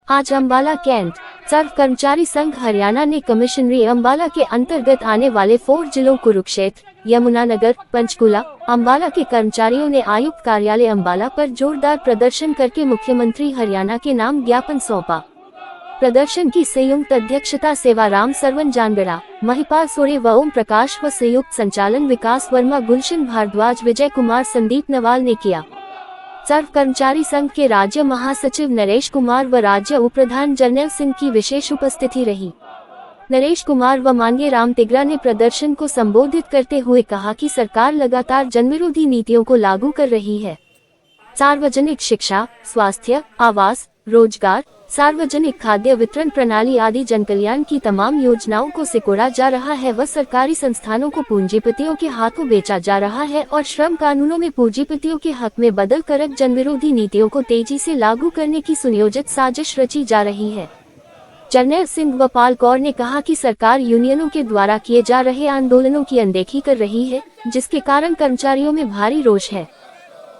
आज अम्बाला कैंट सर्व कर्मचारी संघ हरियाणा ने कमिश्नरी अम्बाला के अंतर्गत आने वाले 4 जिलों कुरुक्षेत्र, यमुनानगर, पंचकुला, अम्बाला के कर्मचारियों ने आयुक्त कार्यालय अम्बाला पर जोरदार प्रदर्शन करके मुख्यमंत्री हरियाणा के नाम ज्ञापन सौंपा। प्रदर्शन की संयुक्त अध्यक्षता सेवाराम सरवन जानगड़ा, महिपाल सोरे व ओम प्रकाश व संयुक्त संचालन विकास वर्मा, गुलशन भारद्वाज, विजय कुमार, संदीप नवाल ने किया। सर्व कर्मचारी संघ के राज्य महासचिव नरेश कुमार व राज्य उपप्रधान जरनैल सिंह की विशेष उपस्थिति रही। नरेश कुमार व माननीय राम तिगरा ने प्रदर्शन को संबोधित करते हुए कहा कि सरकार लगातार जनविरोधी नीतियों को लागू कर रही है। सार्वजनिक शिक्षा, स्वास्थ्य, आवास, रोजगार, सार्वजनिक खाद्य वितरण प्रणाली आदि जनकल्याण की तमाम योजनाओं को सिकोड़ा जा रहा है व सरकारी संस्थानों को पूंजीपतियों के हाथों बेचा जा रहा है और श्रम कानूनों में पूंजीपतियों के हक में बदल कर जनविरोधी नीतियों को तेजी से लागू करने की सुनियोजित साजिश रची जा रही है। जरनैल सिंह व पाल कौर ने कहा कि सरकार यूनियनों के द्वारा किए जा रहे आंदोलनों की अनदेखी कर रही है, जिसके कारण कर्मचारियों में भारी रोष है।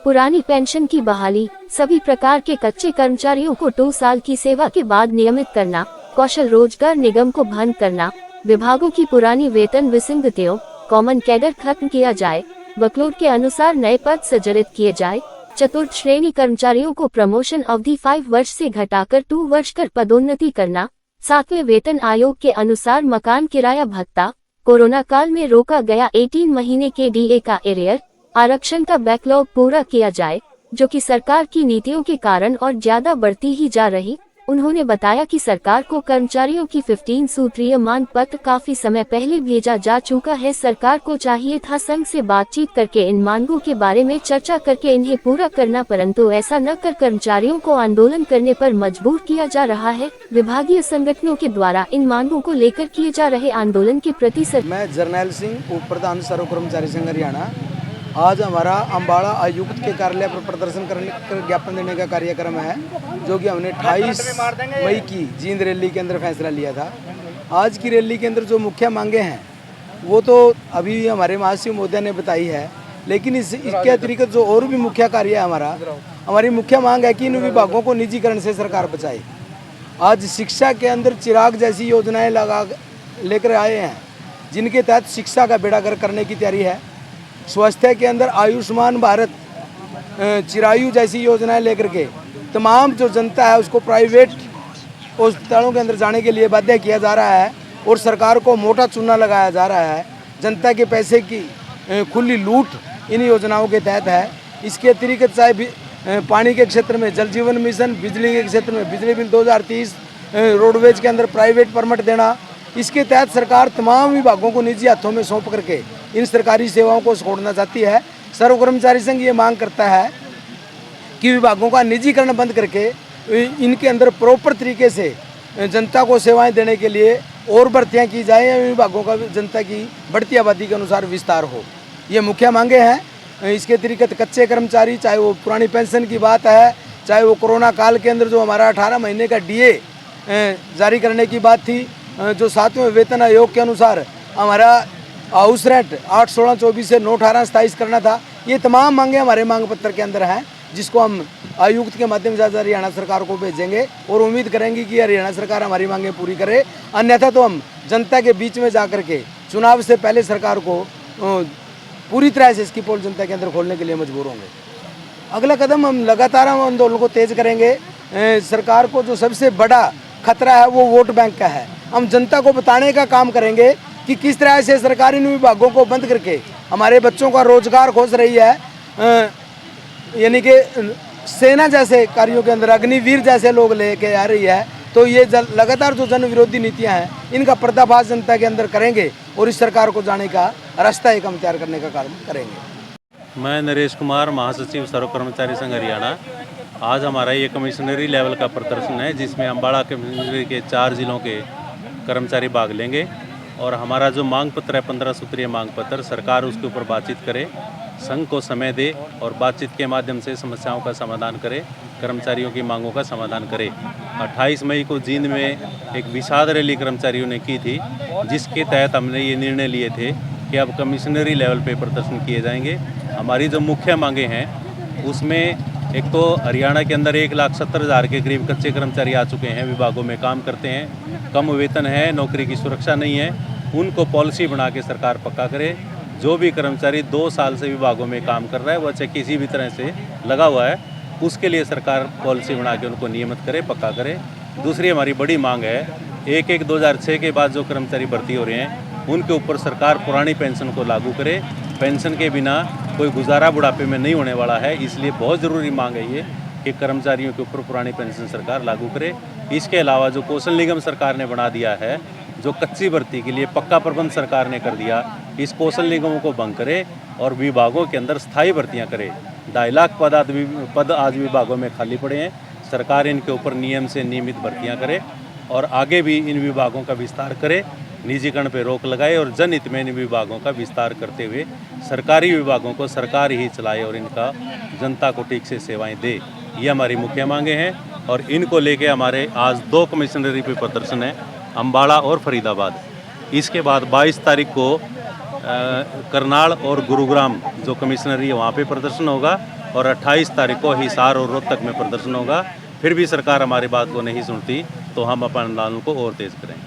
पुरानी पेंशन की बहाली, सभी प्रकार के कच्चे कर्मचारियों को 2 साल की सेवा के बाद नियमित करना, कौशल रोजगार निगम को भंग करना, विभागों की पुरानी वेतन विसंगतियों, कॉमन कैडर खत्म किया जाए, वर्कलोड के अनुसार नए पद सृजित किए जाए, चतुर्थ श्रेणी कर्मचारियों को प्रमोशन अवधि 5 वर्ष से घटाकर 2 वर्ष कर पदोन्नति करना, 7वें वेतन आयोग के अनुसार मकान किराया भत्ता, कोरोना काल में रोका गया 18 महीने के डीए का एरियर, आरक्षण का बैकलॉग पूरा किया जाए, जो कि सरकार की नीतियों के कारण और ज्यादा बढ़ती ही जा रही। उन्होंने बताया कि सरकार को कर्मचारियों की 15 सूत्रीय मांग पत्र काफी समय पहले भेजा जा चुका है। सरकार को चाहिए था संघ से बातचीत करके इन मांगों के बारे में चर्चा करके इन्हें पूरा करना, परंतु ऐसा न कर कर्मचारियों को आंदोलन करने पर मजबूर किया जा रहा है। विभागीय संगठनों के द्वारा इन मांगों को लेकर किए जा रहे आंदोलन के प्रति मैं जरनैल सिंह, उप प्रधान सर्व कर्मचारी संघ हरियाणा। आज हमारा अम्बाला आयुक्त के कार्यालय पर प्रदर्शन करने ज्ञापन देने का कार्यक्रम है, जो कि हमने 28 मई की जींद रैली के अंदर फैसला लिया था। आज की रैली के अंदर जो मुख्य मांगे हैं वो तो अभी हमारे महासचिव महोदय ने बताई है, लेकिन इसके अतिरिक्त जो और भी मुख्य कार्य है हमारी मुख्य मांग है कि इन विभागों को निजीकरण से सरकार बचाए। आज शिक्षा के अंदर चिराग जैसी योजनाएं लेकर आए हैं, जिनके तहत शिक्षा का बेड़ा गर्क करने की तैयारी है। स्वास्थ्य के अंदर आयुष्मान भारत, चिरायु जैसी योजनाएं लेकर के तमाम जो जनता है उसको प्राइवेट अस्पतालों के अंदर जाने के लिए बाध्य किया जा रहा है और सरकार को मोटा चूना लगाया जा रहा है। जनता के पैसे की खुली लूट इन योजनाओं के तहत है। इसके अतिरिक्त चाहे पानी के क्षेत्र में जल जीवन मिशन, बिजली के क्षेत्र में बिजली बिल 2030, रोडवेज के अंदर प्राइवेट परमिट देना, इसके तहत सरकार तमाम विभागों को निजी हाथों में सौंप करके इन सरकारी सेवाओं को छोड़ना चाहती है। सर्व कर्मचारी संघ ये मांग करता है कि विभागों का निजीकरण बंद करके इनके अंदर प्रॉपर तरीके से जनता को सेवाएं देने के लिए और भर्तियां की जाए या विभागों का जनता की बढ़ती आबादी के अनुसार विस्तार हो। ये मुख्य मांगे हैं। इसके अतिरिक्त कच्चे कर्मचारी, चाहे वो पुरानी पेंशन की बात है, चाहे वो कोरोना काल के अंदर जो हमारा 18 महीने का डीए जारी करने की बात थी, जो 7वें वेतन आयोग के अनुसार हमारा हाउस रेंट 8/16/24 से 9/18/27 करना था। ये तमाम मांगे हमारे मांग पत्र के अंदर हैं, जिसको हम आयुक्त के माध्यम से हरियाणा सरकार को भेजेंगे और उम्मीद करेंगे कि हरियाणा सरकार हमारी मांगे पूरी करे। अन्यथा तो हम जनता के बीच में जाकर के चुनाव से पहले सरकार को पूरी तरह से इसकी पोल जनता के अंदर खोलने के लिए मजबूर होंगे। अगला कदम हम लगातार आंदोलन को तेज करेंगे। सरकार को जो सबसे बड़ा खतरा है वो वोट बैंक का है। हम जनता को बताने का काम करेंगे कि किस तरह से सरकार इन विभागों को बंद करके हमारे बच्चों का रोजगार खोज रही है। यानी कि सेना जैसे कार्यों के अंदर अग्निवीर जैसे लोग लेके आ रही है। तो ये लगातार जो जन विरोधी नीतियां हैं, इनका पर्दाफाश जनता के अंदर करेंगे और इस सरकार को जाने का रास्ता एक हम तैयार करने का काम करेंगे। मैं नरेश कुमार, महासचिव सर्व कर्मचारी संघ हरियाणा। आज हमारा ये कमिश्नरी लेवल का प्रदर्शन है, जिसमें अम्बाला कमिश्नरी के 4 जिलों के कर्मचारी भाग लेंगे और हमारा जो मांग पत्र है 15 सूत्रीय मांग पत्र, सरकार उसके ऊपर बातचीत करे, संघ को समय दे और बातचीत के माध्यम से समस्याओं का समाधान करे, कर्मचारियों की मांगों का समाधान करे। 28 मई को जींद में एक विषाद रैली कर्मचारियों ने की थी, जिसके तहत हमने ये निर्णय लिए थे कि अब कमिश्नरी लेवल पे प्रदर्शन किए जाएंगे। हमारी जो मुख्य मांगे हैं उसमें एक तो हरियाणा के अंदर 1,70,000 के करीब कच्चे कर्मचारी आ चुके हैं, विभागों में काम करते हैं, कम वेतन है, नौकरी की सुरक्षा नहीं है, उनको पॉलिसी बना के सरकार पक्का करे। जो भी कर्मचारी 2 साल से विभागों में काम कर रहा है, वह चाहे किसी भी तरह से लगा हुआ है, उसके लिए सरकार पॉलिसी बना के उनको नियमित करे, पक्का करे। दूसरी हमारी बड़ी मांग है, 1/1/2006 के बाद जो कर्मचारी भर्ती हो रहे हैं, उनके ऊपर सरकार पुरानी पेंशन को लागू करे। पेंशन के बिना कोई गुजारा बुढ़ापे में नहीं होने वाला है, इसलिए बहुत ज़रूरी मांग है ये कि कर्मचारियों के ऊपर पुरानी पेंशन सरकार लागू करे। इसके अलावा जो कौशल निगम सरकार ने बना दिया है, जो कच्ची भर्ती के लिए पक्का प्रबंध सरकार ने कर दिया, इस कौशल निगमों को भंग करे और विभागों के अंदर स्थायी भर्तियां करे। 2.5 लाख पद आज विभागों में खाली पड़े हैं, सरकार इनके ऊपर नियम से नियमित भर्तियां करे और आगे भी इन विभागों का विस्तार करे, निजीकरण पर रोक लगाए और जनहित में इन विभागों का विस्तार करते हुए सरकारी विभागों को सरकार ही चलाए और इनका जनता को ठीक से सेवाएं दे। ये हमारी मुख्य मांगे हैं और इनको लेके हमारे आज 2 कमिश्नरी पे प्रदर्शन है, अम्बाड़ा और फरीदाबाद। इसके बाद 22 तारीख को करनाल और गुरुग्राम जो कमिश्नरी है वहाँ पे प्रदर्शन होगा और 28 तारीख को हिसार और रोहतक में प्रदर्शन होगा। फिर भी सरकार हमारी बात को नहीं सुनती तो हम अपन आंदोलन को और तेज़ करेंगे।